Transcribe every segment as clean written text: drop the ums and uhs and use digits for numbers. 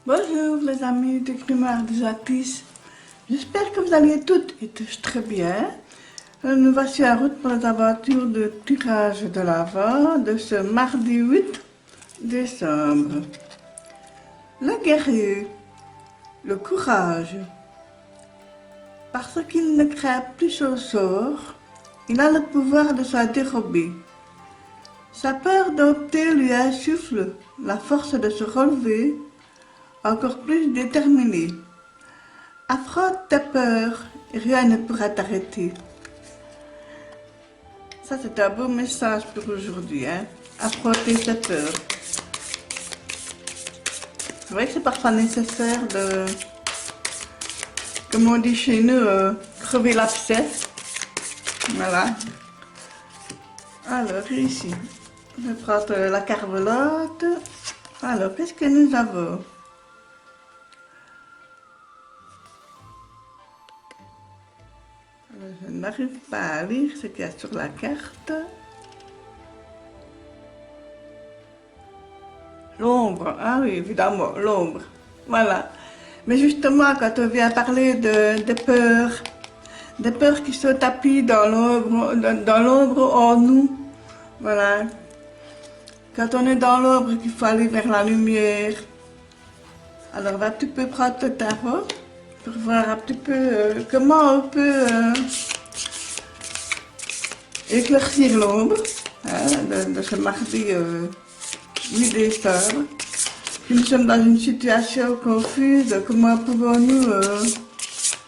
Bonjour les amis du Grimoire des Artistes. J'espère que vous allez toutes et tous très bien. Nous voici en route pour les aventures de tirage de l'Avent de ce mardi 8 décembre. Le guerrier, le courage. Parce qu'il ne craint plus au sort, il a le pouvoir de s'en dérober. Sa peur d'opter lui insuffle la force de se relever, encore plus déterminé. Affronte tes peurs et rien ne pourra t'arrêter. Ça, c'est un beau message pour aujourd'hui, hein. Affronter tes peurs. C'est vrai que c'est parfois nécessaire de, comme on dit chez nous, crever l'abcès. Voilà. Alors, ici, je vais prendre la carvelote. Alors, qu'est-ce que nous avons? Je n'arrive pas à lire ce qu'il y a sur la carte. L'ombre, ah oui, évidemment, l'ombre. Voilà. Mais justement, quand on vient parler des peurs qui se tapissent dans l'ombre en nous, voilà. Quand on est dans l'ombre, qu'il faut aller vers la lumière. Alors, on va un petit peu prendre le tarot pour voir un petit peu comment on peut éclaircir l'ombre de ce mardi 8 décembre. Si nous sommes dans une situation confuse, comment pouvons-nous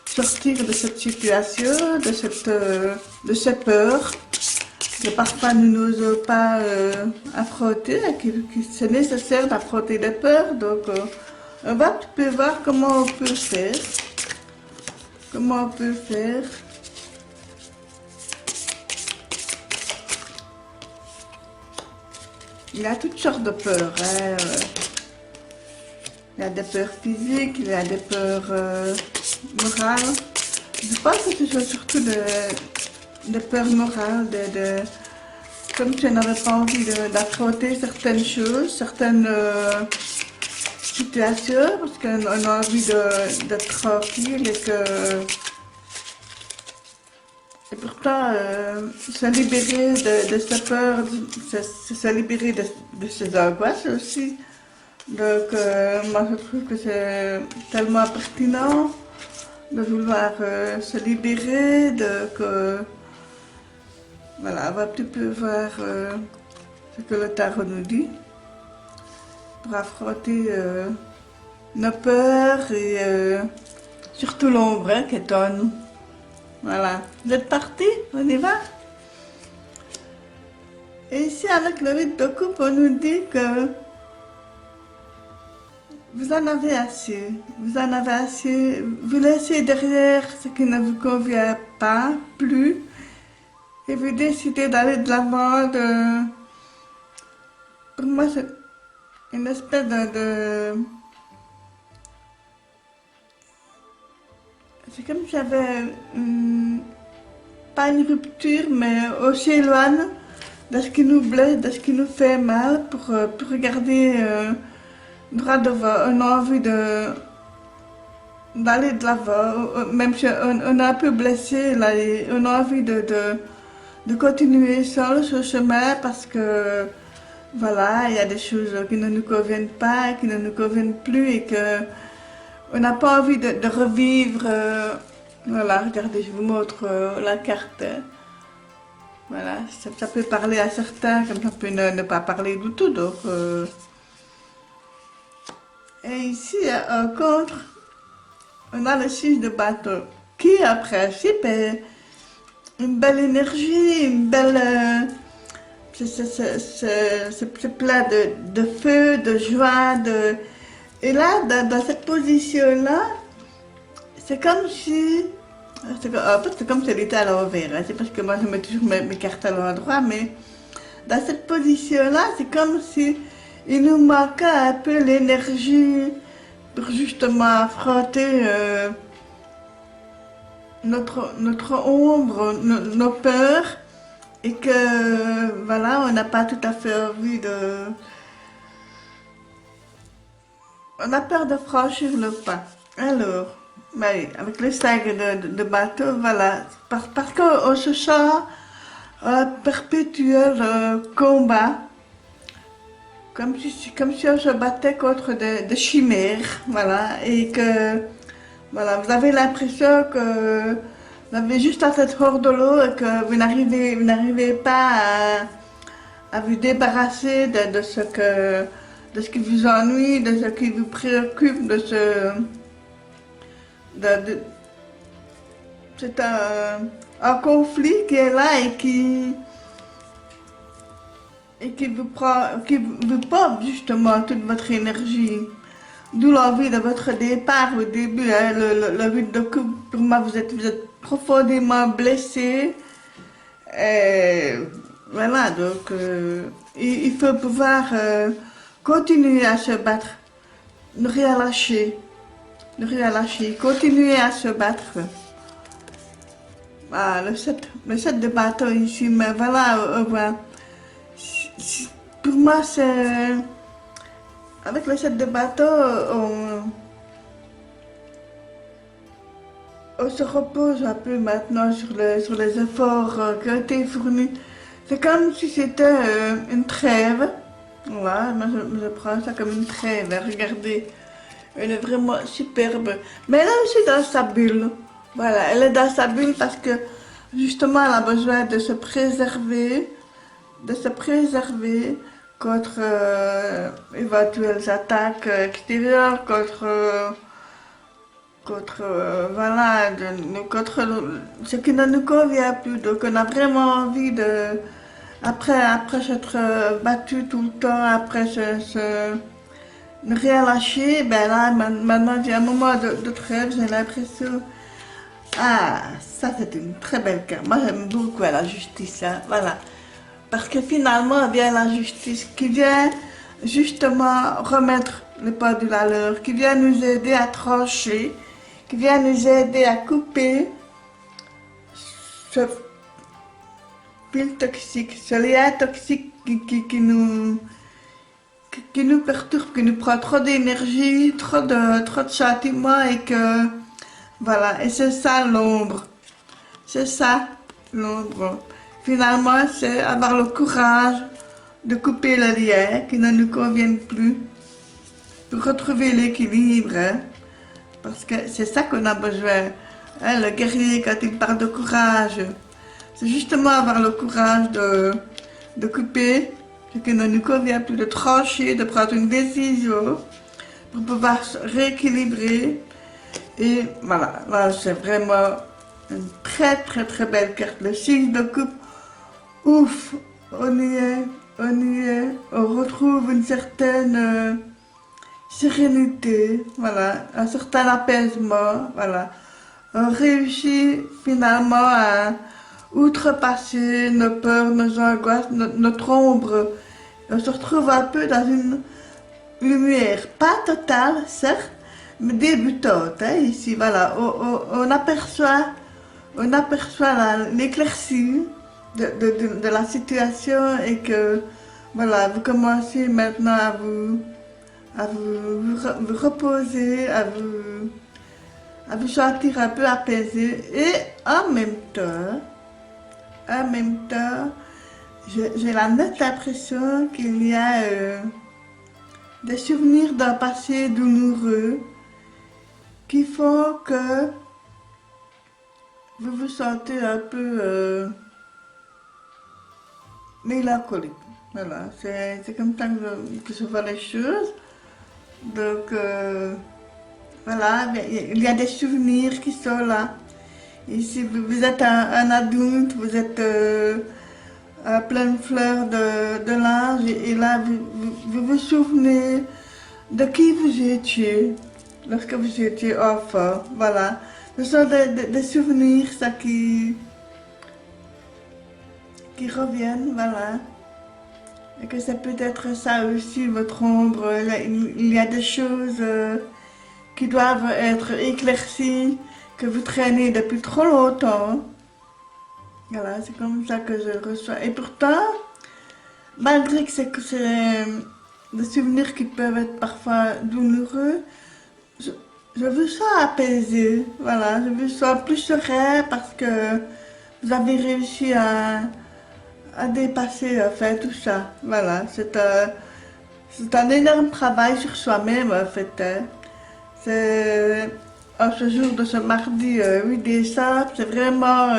sortir de cette situation, de ces peurs que parfois nous n'osons pas affronter, que c'est nécessaire d'affronter les peurs. Donc on va un petit peu voir comment on peut faire. Comment on peut faire. Il y a toutes sortes de peurs. Hein. Il y a des peurs physiques, il y a des peurs morales. Je pense que ce sont surtout des peurs morales, comme si on n'avait pas envie d'affronter certaines choses, certaines situations, parce qu'on a envie d'être tranquille et pourtant se libérer de ces peurs, se libérer de ces angoisses aussi. Donc moi je trouve que c'est tellement pertinent de vouloir se libérer, voilà, on va un petit peu voir ce que le tarot nous dit pour affronter nos peurs et surtout l'ombre qui est en nous. Voilà, vous êtes partis? On y va? Et ici avec le 8 de coupe, on nous dit que vous en avez assez, vous laissez derrière ce qui ne vous convient pas plus et vous décidez d'aller de l'avant. Pour moi, c'est une espèce c'est comme si j'avais pas une rupture, mais on s'éloigne de ce qui nous blesse, de ce qui nous fait mal pour regarder droit devant. On a envie d'aller de l'avant, même si on est un peu blessé, là, et on a envie de continuer sur ce chemin parce que voilà, il y a des choses qui ne nous conviennent pas, qui ne nous conviennent plus et que on n'a pas envie de revivre. Voilà, regardez, je vous montre la carte. Voilà, ça peut parler à certains, comme ça peut ne pas parler du tout. Donc, et ici, en contre, on a le 6 de bâton, qui en principe est une belle énergie, une belle... c'est plein de feu, de joie, Et là, dans cette position-là, c'est comme si... En fait, c'est comme si elle était à l'envers. Hein. C'est parce que moi, je mets toujours mes cartes à l'endroit, mais dans cette position-là, c'est comme si il nous manquait un peu l'énergie pour justement affronter notre ombre, nos peurs, et que, voilà, on n'a pas tout à fait envie de... on a peur de franchir le pas. Alors, oui, avec le sac de bateau, voilà, parce qu'on se sent en perpétuel combat, comme si on se battait contre des chimères, voilà, et que, voilà, vous avez l'impression que vous avez juste la tête hors de l'eau et que vous n'arrivez pas à vous débarrasser de ce qui vous ennuie, de ce qui vous préoccupe, de- c'est un conflit qui est là et qui vous pompe justement toute votre énergie. D'où l'envie de votre départ au début, hein, le but de couple, pour moi, vous êtes profondément blessé. Et voilà, donc il faut pouvoir continuer à se battre, ne rien lâcher, continuer à se battre. Ah, le set de bateau ici, mais voilà, pour moi, c'est. Avec le set de bateau, on se repose un peu maintenant sur les efforts qui ont été fournis. C'est comme si c'était une trêve. Voilà, moi je prends ça comme une trêve. Regardez, elle est vraiment superbe. Mais elle est aussi dans sa bulle. Voilà, elle est dans sa bulle parce que justement elle a besoin de se préserver contre éventuelles attaques extérieures, voilà, contre ce qui ne nous convient plus. Donc on a vraiment envie de, après s'être battu tout le temps, après ne rien lâcher, ben là maintenant il y a un moment de trêve, j'ai l'impression. Ah, ça c'est une très belle carte. Moi j'aime beaucoup la justice, hein, voilà. Parce que finalement vient la justice qui vient justement remettre le pendule à l'heure, qui vient nous aider à trancher, qui vient nous aider à couper ce fil toxique, ce lien toxique qui nous perturbe, qui nous prend trop d'énergie, trop de sentiments et que voilà, et c'est ça l'ombre. C'est ça l'ombre. Finalement, c'est avoir le courage de couper le lien qui ne nous conviennent plus pour retrouver l'équilibre. Hein, parce que c'est ça qu'on a besoin. Hein, le guerrier, quand il parle de courage, c'est justement avoir le courage de couper ce qui ne nous convient plus, de trancher, de prendre une décision pour pouvoir se rééquilibrer. Et voilà, là c'est vraiment une très très très belle carte. Le 6 de coupe, ouf, on y est, on retrouve une certaine sérénité, voilà, un certain apaisement, voilà. On réussit finalement à outrepasser nos peurs, nos angoisses, notre ombre. On se retrouve un peu dans une lumière, pas totale, certes, mais débutante, hein, ici, voilà. On aperçoit l'éclaircie de la situation et que, voilà, vous commencez maintenant vous reposer, à vous sentir un peu apaisé et en même temps, j'ai la nette impression qu'il y a des souvenirs d'un passé douloureux qui font que vous vous sentez un peu mélancolique. Voilà, c'est comme ça que je vois les choses. Donc, voilà, il y a des souvenirs qui sont là. Ici, vous êtes un adulte, vous êtes à pleine fleur de l'âge, et là, vous vous souvenez de qui vous étiez lorsque vous étiez enfant. Voilà, ce sont des souvenirs, ça, qui reviennent, voilà. Et que c'est peut-être ça aussi, votre ombre. Il y a des choses qui doivent être éclaircies, que vous traînez depuis trop longtemps. Voilà, c'est comme ça que je reçois. Et pourtant, malgré que des souvenirs qui peuvent être parfois douloureux. Je, je vous sens apaisé, voilà, je vous sens plus serein parce que vous avez réussi à dépasser enfin, tout ça. Voilà, c'est un énorme travail sur soi-même en fait. Hein. C'est en ce jour de ce mardi 8 décembre, c'est vraiment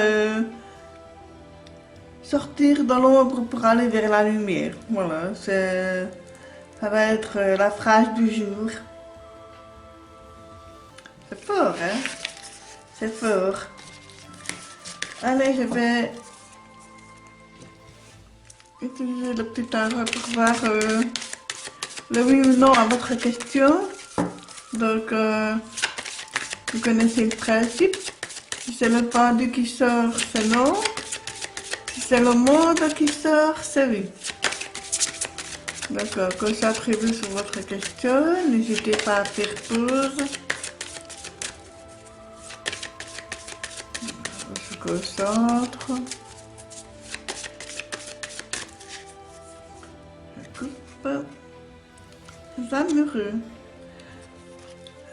sortir dans l'ombre pour aller vers la lumière. Voilà, ça va être la phrase du jour. C'est fort, hein? C'est fort. Allez, je vais utiliser le petit arbre pour voir le oui ou non à votre question. Donc, vous connaissez le principe. Si c'est le pendu qui sort, c'est non. Si c'est le monde qui sort, c'est oui. Donc, concentrez-vous sur votre question. N'hésitez pas à faire pause. On se concentre. Je coupe. Amoureux.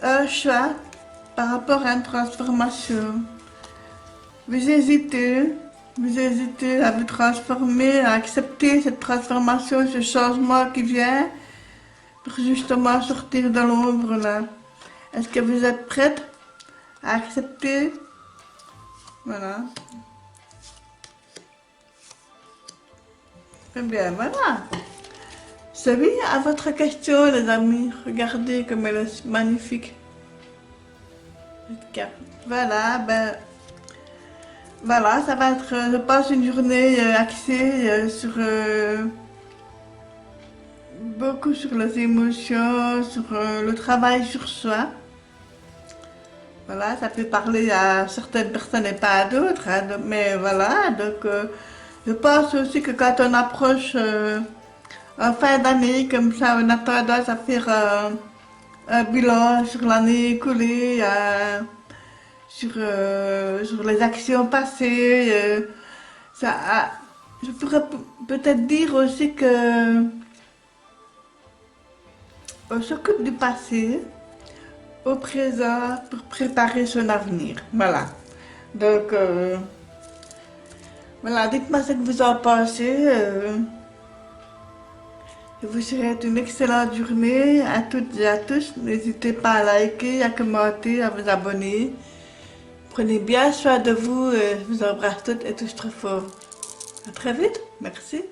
Un choix par rapport à une transformation. Vous hésitez à vous transformer, à accepter cette transformation, ce changement qui vient pour justement sortir de l'ombre là. Est-ce que vous êtes prête à accepter? Voilà. Eh bien voilà. C'est oui à votre question les amis. Regardez comme elle est magnifique. Cette carte. Voilà, ben voilà, ça va être, je pense, une journée axée sur beaucoup sur les émotions, sur le travail sur soi. Voilà, ça peut parler à certaines personnes et pas à d'autres, hein, mais voilà, donc je pense aussi que quand on approche en fin d'année, comme ça, on a tendance à faire un bilan sur l'année écoulée, sur les actions passées. Je pourrais peut-être dire aussi que on s'occupe du passé au présent pour préparer son avenir. Voilà. Donc, voilà, dites-moi ce que vous en pensez. Je vous souhaite une excellente journée à toutes et à tous. N'hésitez pas à liker, à commenter, à vous abonner. Prenez bien soin de vous. Je vous embrasse toutes et tous très fort. À très vite. Merci.